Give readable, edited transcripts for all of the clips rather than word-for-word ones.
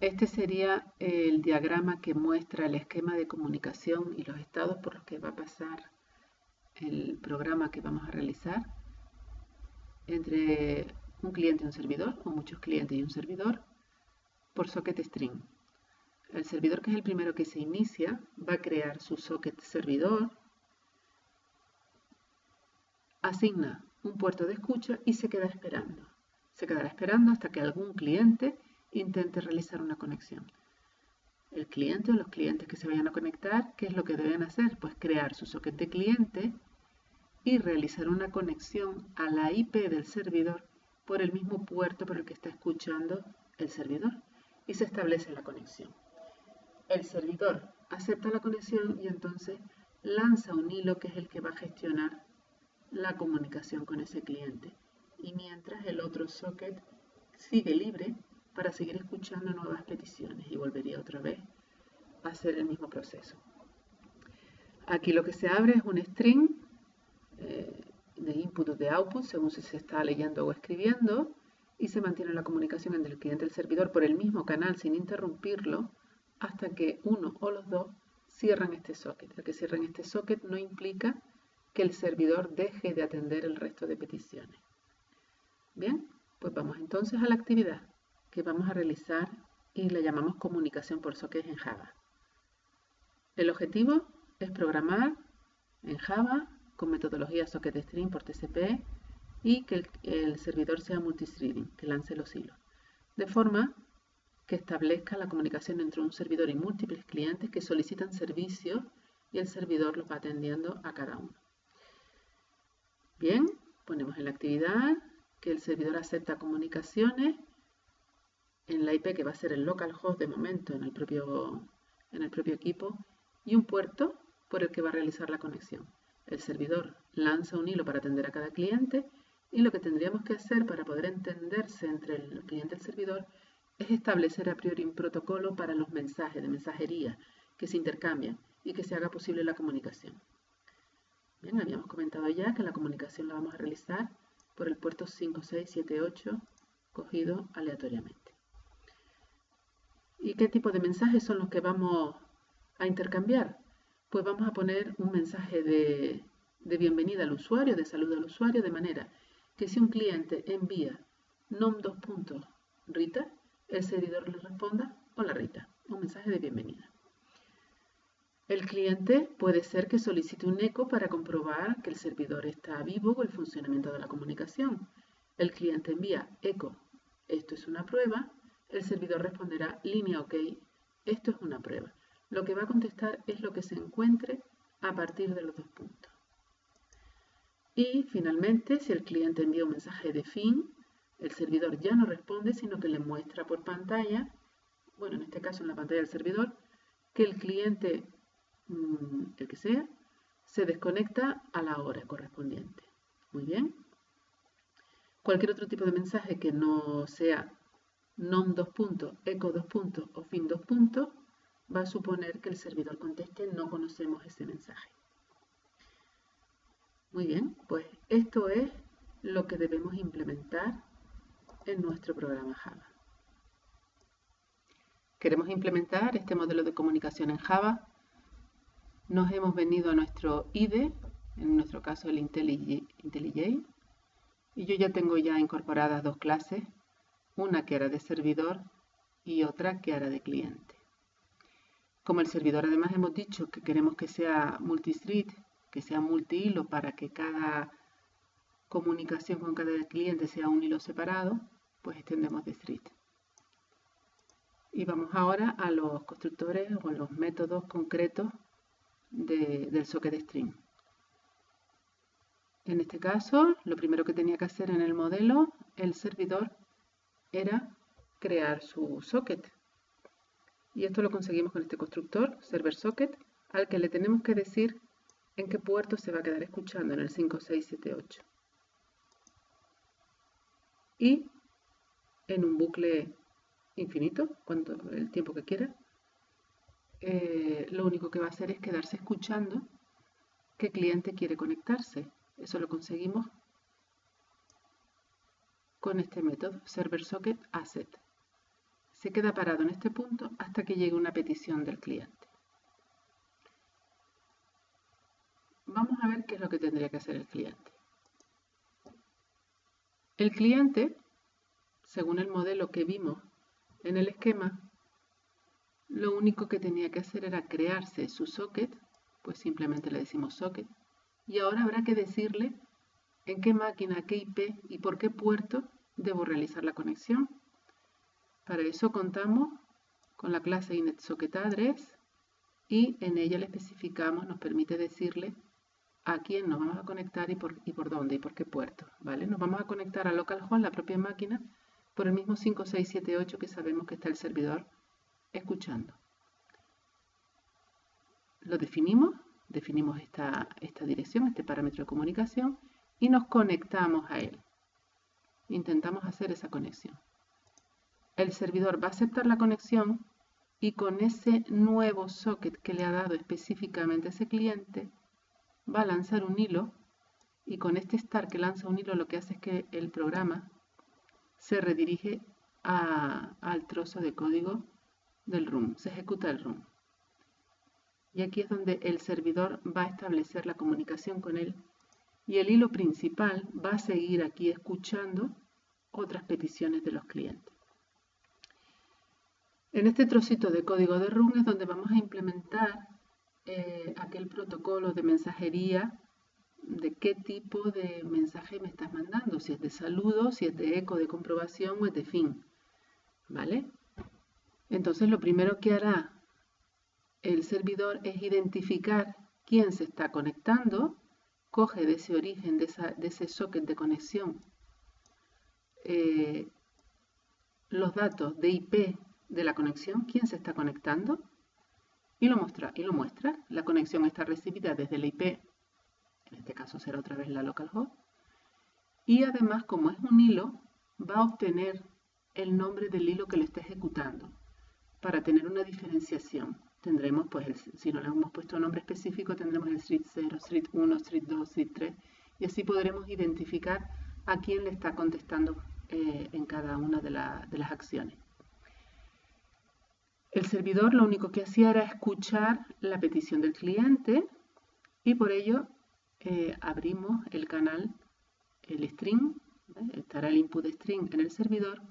Este sería el diagrama que muestra el esquema de comunicación y los estados por los que va a pasar el programa que vamos a realizar entre un cliente y un servidor, o muchos clientes y un servidor, por socket string. El servidor, que es el primero que se inicia, va a crear su socket servidor, asigna un puerto de escucha y se queda esperando. Se quedará esperando hasta que algún cliente intente realizar una conexión. El cliente o los clientes que se vayan a conectar, ¿qué es lo que deben hacer? Pues crear su socket de cliente y realizar una conexión a la IP del servidor por el mismo puerto por el que está escuchando el servidor, y se establece la conexión. El servidor acepta la conexión y entonces lanza un hilo que es el que va a gestionar la comunicación con ese cliente, y mientras el otro socket sigue libre para seguir escuchando nuevas peticiones, y volvería otra vez a hacer el mismo proceso. Aquí lo que se abre es un string de input o de output según si se está leyendo o escribiendo, y se mantiene la comunicación entre el cliente y el servidor por el mismo canal sin interrumpirlo hasta que uno o los dos cierran este socket. El que cierren este socket no implica que el servidor deje de atender el resto de peticiones. Bien, pues vamos entonces a la actividad que vamos a realizar y la llamamos comunicación por sockets en Java. El objetivo es programar en Java con metodología socketstring por TCP y que el servidor sea multithreading, que lance los hilos, de forma que establezca la comunicación entre un servidor y múltiples clientes que solicitan servicios y el servidor los va atendiendo a cada uno. Bien, ponemos en la actividad que el servidor acepta comunicaciones en la IP que va a ser el localhost de momento en el propio equipo, y un puerto por el que va a realizar la conexión. El servidor lanza un hilo para atender a cada cliente, y lo que tendríamos que hacer para poder entenderse entre el cliente y el servidor es establecer a priori un protocolo para los mensajes de mensajería que se intercambian y que se haga posible la comunicación. Bien, habíamos comentado ya que la comunicación la vamos a realizar por el puerto 5678 cogido aleatoriamente. ¿Y qué tipo de mensajes son los que vamos a intercambiar? Pues vamos a poner un mensaje de bienvenida al usuario, de saludo al usuario, de manera que si un cliente envía nom2.Rita, el servidor le responda: hola Rita, un mensaje de bienvenida. El cliente puede ser que solicite un eco para comprobar que el servidor está vivo o el funcionamiento de la comunicación. El cliente envía eco, esto es una prueba. El servidor responderá línea OK, esto es una prueba. Lo que va a contestar es lo que se encuentre a partir de los dos puntos. Y finalmente, si el cliente envía un mensaje de fin, el servidor ya no responde, sino que le muestra por pantalla, bueno, en este caso en la pantalla del servidor, que el cliente, el que sea, se desconecta a la hora correspondiente. Muy bien. Cualquier otro tipo de mensaje que no sea nom2. Eco2. o fin2. va a suponer que el servidor conteste no conocemos ese mensaje. Muy bien, pues esto es lo que debemos implementar en nuestro programa Java. Queremos implementar este modelo de comunicación en Java. Nos hemos venido a nuestro IDE, en nuestro caso el IntelliJ, y yo ya tengo incorporadas dos clases, una que hará de servidor y otra que hará de cliente. Como el servidor además hemos dicho que queremos que sea multithread, que sea multihilo para que cada comunicación con cada cliente sea un hilo separado, pues extendemos de thread. Y vamos ahora a los constructores o a los métodos concretos del socket string. En este caso, lo primero que tenía que hacer en el modelo, el servidor, era crear su socket. Y esto lo conseguimos con este constructor, serverSocket, al que le tenemos que decir en qué puerto se va a quedar escuchando, en el 5678. Y en un bucle infinito, el tiempo que quiera, lo único que va a hacer es quedarse escuchando qué cliente quiere conectarse. Eso lo conseguimos con este método, serverSocketAsset. Se queda parado en este punto hasta que llegue una petición del cliente. Vamos a ver qué es lo que tendría que hacer el cliente. El cliente, según el modelo que vimos en el esquema, lo único que tenía que hacer era crearse su socket, pues simplemente le decimos socket, y ahora habrá que decirle en qué máquina, qué IP y por qué puerto debo realizar la conexión. Para eso contamos con la clase inetSocketAddress y en ella le especificamos, nos permite decirle a quién nos vamos a conectar y por dónde y por qué puerto, ¿vale? Nos vamos a conectar a localhost, la propia máquina, por el mismo 5678 que sabemos que está el servidor escuchando. Lo definimos esta dirección, este parámetro de comunicación y nos conectamos a él. Intentamos hacer esa conexión. El servidor va a aceptar la conexión y con ese nuevo socket que le ha dado específicamente ese cliente, va a lanzar un hilo y con este start que lanza un hilo lo que hace es que el programa se redirige al trozo de código del room, se ejecuta el room. Y aquí es donde el servidor va a establecer la comunicación con él y el hilo principal va a seguir aquí escuchando otras peticiones de los clientes. En este trocito de código de room es donde vamos a implementar aquel protocolo de mensajería, de qué tipo de mensaje me estás mandando, si es de saludo, si es de eco de comprobación o es de fin, ¿vale? Entonces lo primero que hará el servidor es identificar quién se está conectando, coge de ese origen, de ese socket de conexión, los datos de IP de la conexión, quién se está conectando, y lo muestra. La conexión está recibida desde la IP, en este caso será otra vez la localhost, y además, como es un hilo, va a obtener el nombre del hilo que lo está ejecutando. Para tener una diferenciación, tendremos, pues, si no le hemos puesto nombre específico, tendremos el thread 0, thread 1, thread 2, thread 3, y así podremos identificar a quién le está contestando en cada una de las acciones. El servidor lo único que hacía era escuchar la petición del cliente y por ello abrimos el canal, el string, estará el input string en el servidor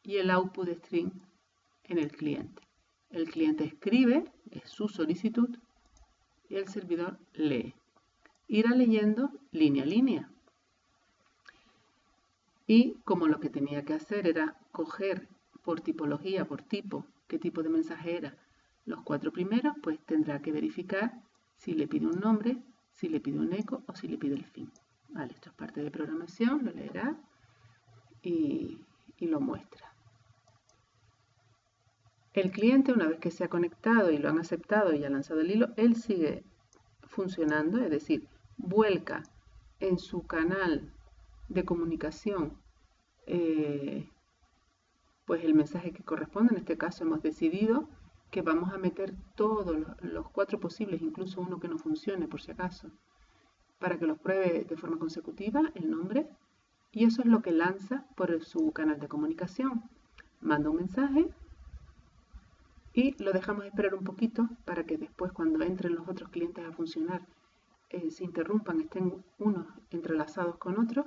y el output string en el cliente. El cliente escribe, es su solicitud, y el servidor lee. Irá leyendo línea a línea. Y como lo que tenía que hacer era coger por tipología, por tipo, qué tipo de mensaje era, los 4 primeros, pues tendrá que verificar si le pide un nombre, si le pide un eco o si le pide el fin. Vale, esto es parte de programación, lo leerá y lo muestra. El cliente, una vez que se ha conectado y lo han aceptado y ha lanzado el hilo, él sigue funcionando, es decir, vuelca en su canal de comunicación pues el mensaje que corresponde. En este caso hemos decidido que vamos a meter todos los 4 posibles, incluso uno que no funcione por si acaso, para que los pruebe de forma consecutiva el nombre, y eso es lo que lanza por su canal de comunicación. Manda un mensaje y lo dejamos esperar un poquito para que después, cuando entren los otros clientes a funcionar, se interrumpan, estén unos entrelazados con otros,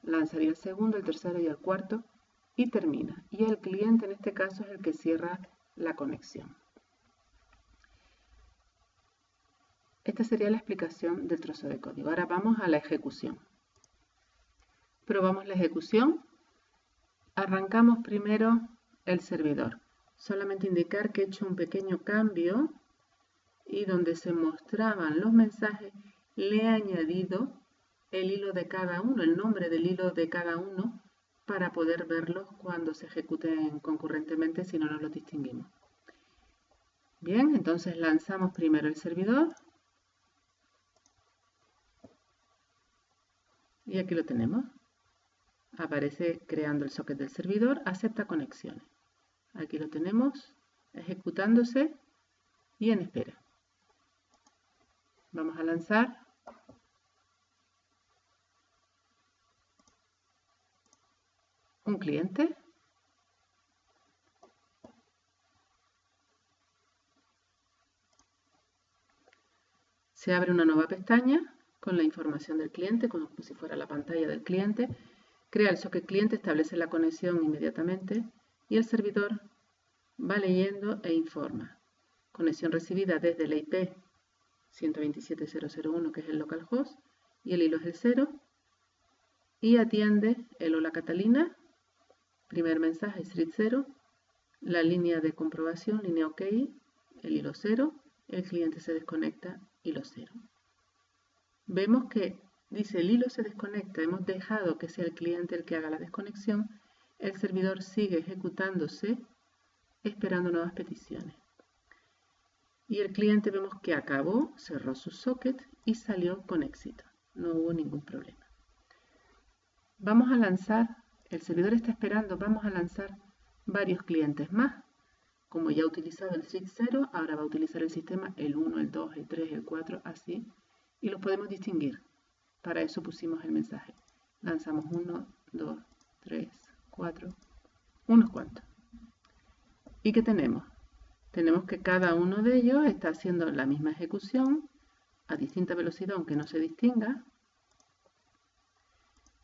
lanzaría el segundo, el tercero y el cuarto y termina. Y el cliente en este caso es el que cierra la conexión. Esta sería la explicación del trozo de código. Ahora vamos a la ejecución. Probamos la ejecución. Arrancamos primero el servidor. Solamente indicar que he hecho un pequeño cambio y donde se mostraban los mensajes le he añadido el hilo de cada uno, el nombre del hilo de cada uno, para poder verlos cuando se ejecuten concurrentemente, si no, no los distinguimos. Bien, entonces lanzamos primero el servidor. Y aquí lo tenemos. Aparece creando el socket del servidor, acepta conexiones. Aquí lo tenemos ejecutándose y en espera. Vamos a lanzar. Un cliente Se abre una nueva pestaña con la información del cliente, como si fuera la pantalla del cliente. Crea el socket cliente, establece la conexión inmediatamente y el servidor va leyendo e informa. Conexión recibida desde la IP 127.0.0.1, que es el localhost, y el hilo es el 0. Y atiende el hola Catalina, primer mensaje, thread 0, la línea de comprobación, línea OK, el hilo 0, el cliente se desconecta, hilo 0. Vemos que dice el hilo se desconecta, hemos dejado que sea el cliente el que haga la desconexión, el servidor sigue ejecutándose esperando nuevas peticiones. Y el cliente vemos que acabó, cerró su socket y salió con éxito. No hubo ningún problema. Vamos a lanzar, el servidor está esperando, vamos a lanzar varios clientes más. Como ya ha utilizado el thread 0, ahora va a utilizar el sistema el 1, el 2, el 3, el 4, así. Y los podemos distinguir. Para eso pusimos el mensaje. Lanzamos 1, 2, 3, 4, unos cuantos. ¿Y qué tenemos? Tenemos que cada uno de ellos está haciendo la misma ejecución a distinta velocidad, aunque no se distinga.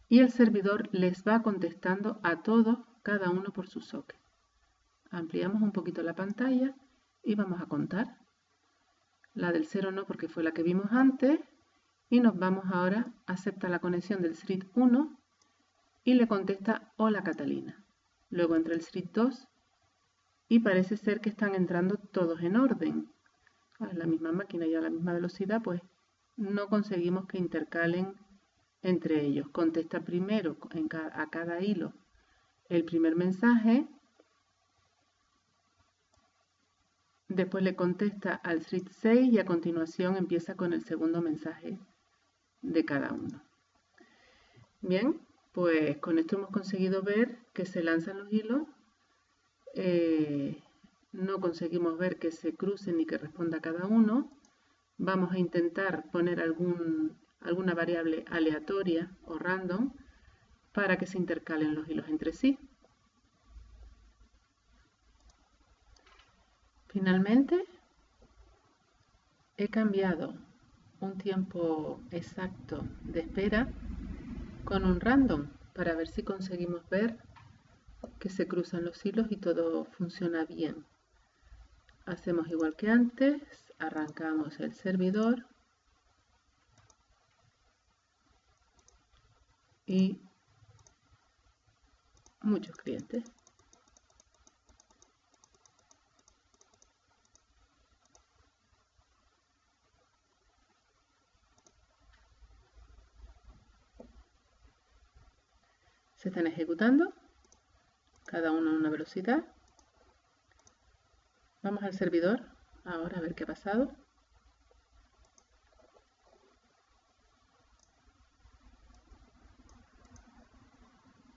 Y el servidor les va contestando a todos, cada uno por su socket. Ampliamos un poquito la pantalla y vamos a contar. La del 0 no, porque fue la que vimos antes. Y nos vamos ahora, acepta la conexión del thread 1 y le contesta hola Catalina. Luego entra el thread 2 y parece ser que están entrando todos en orden. A la misma máquina y a la misma velocidad, pues no conseguimos que intercalen entre ellos. Contesta primero a cada hilo el primer mensaje, después le contesta al thread 6 y a continuación empieza con el segundo mensaje de cada uno. Bien, pues con esto hemos conseguido ver que se lanzan los hilos. No conseguimos ver que se crucen ni que responda cada uno. Vamos a intentar poner alguna variable aleatoria o random para que se intercalen los hilos entre sí. Finalmente, he cambiado un tiempo exacto de espera con un random para ver si conseguimos ver que se cruzan los hilos y todo funciona bien. Hacemos igual que antes, arrancamos el servidor y muchos clientes. Se están ejecutando, cada uno a una velocidad. Vamos al servidor, ahora a ver qué ha pasado.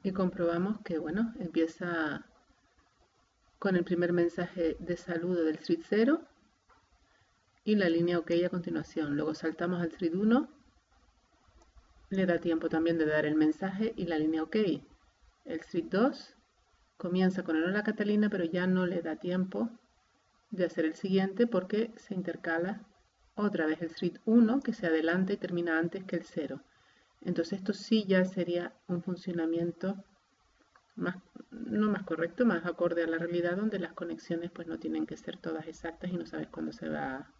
Y comprobamos que, bueno, empieza con el primer mensaje de saludo del thread 0 y la línea OK a continuación. Luego saltamos al thread 1, le da tiempo también de dar el mensaje y la línea OK. El thread 2 comienza con el hola Catalina, pero ya no le da tiempo de hacer el siguiente porque se intercala otra vez el thread 1 que se adelanta y termina antes que el 0. Entonces esto sí ya sería un funcionamiento no más correcto, más acorde a la realidad, donde las conexiones pues no tienen que ser todas exactas y no sabes cuándo se va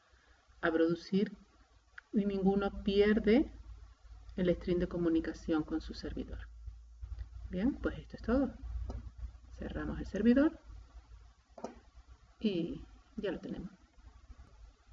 a producir y ninguno pierde el string de comunicación con su servidor. Bien, pues esto es todo. Cerramos el servidor y ya lo tenemos.